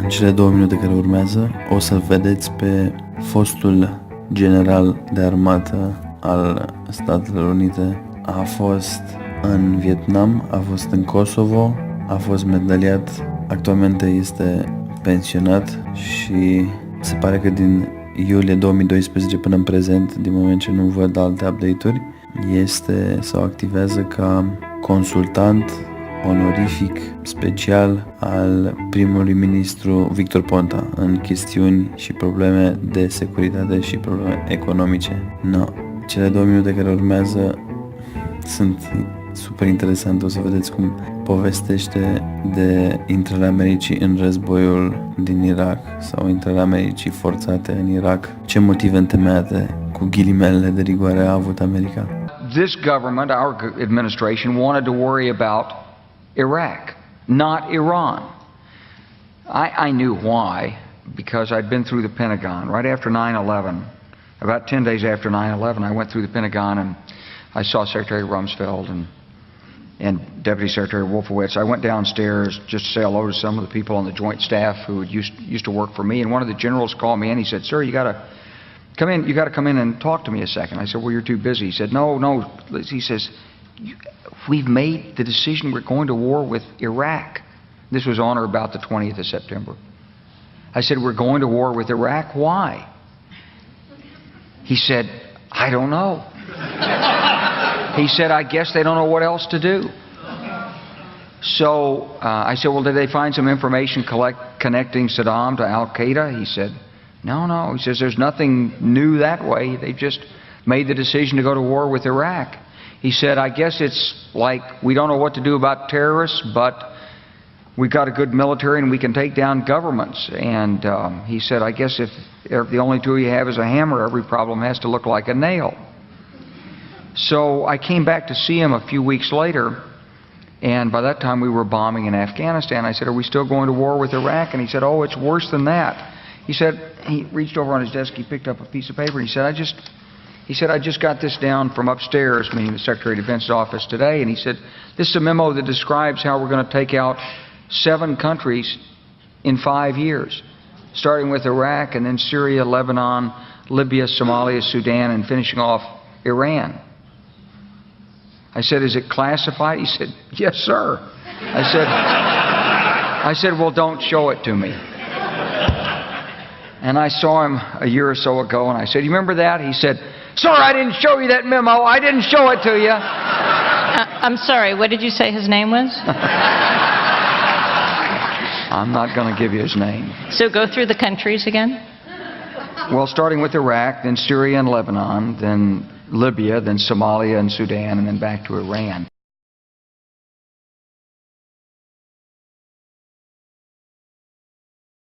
În cele 2 minute care urmează o să-l vedeți pe fostul general de armată al Statelor Unite. A fost în Vietnam, a fost în Kosovo, a fost medaliat, actualmente este pensionat și se pare că din iulie 2012 până în prezent, din moment ce nu văd alte update-uri, este sau activează ca consultant onorific special al primului ministru Victor Ponta în chestiuni și probleme de securitate și probleme economice. Cele 2 minute care urmează sunt super interesante. O să vedeți cum povestește de intrarea Americii în războiul din Irak sau intrarea Americii forțate în Irak. Ce motive întemeiate, cu ghilimele de rigoare, a avut America? This government, our administration, wanted to worry about Iraq, not Iran. I knew why, because I'd been through the Pentagon right after 9/11. About 10 days after 9/11, I went through the Pentagon and I saw Secretary Rumsfeld and Deputy Secretary Wolfowitz. I went downstairs just to say hello to some of the people on the joint staff who used to work for me. And one of the generals called me and he said, "Sir, you got to come in. You got to come in and talk to me a second." I said, "Well, you're too busy." He said, "No." He says, "We've made the decision. We're going to war with Iraq." This was on or about the 20th of September. I said, "We're going to war with Iraq. Why?" He said, "I don't know." He said, "I guess they don't know what else to do." So I said, "Well, did they find some information connecting Saddam to Al-Qaeda?" He said, No. He says, "There's nothing new that way. They just made the decision to go to war with Iraq." He said, "I guess it's like we don't know what to do about terrorists, but we've got a good military and we can take down governments." And he said, "I guess if the only tool you have is a hammer, every problem has to look like a nail." So I came back to see him a few weeks later, and by that time we were bombing in Afghanistan. I said, "Are we still going to war with Iraq?" And he said, "Oh, it's worse than that." He said, he reached over on his desk, he picked up a piece of paper, and he said, "I just got this down from upstairs," meaning the Secretary of Defense's office today, and he said, "This is a memo that describes how we're going to take out 7 countries in 5 years, starting with Iraq and then Syria, Lebanon, Libya, Somalia, Sudan, and finishing off Iran." I said, "Is it classified?" He said, "Yes, sir." I said, "Well, don't show it to me." And I saw him a year or so ago, and I said, "You remember that?" He said, "Sir, I didn't show you that memo. I didn't show it to you." I'm sorry, what did you say his name was? I'm not going to give you his name. So go through the countries again? Well, starting with Iraq, then Syria and Lebanon, then Libya, then Somalia and Sudan, and then back to Iran.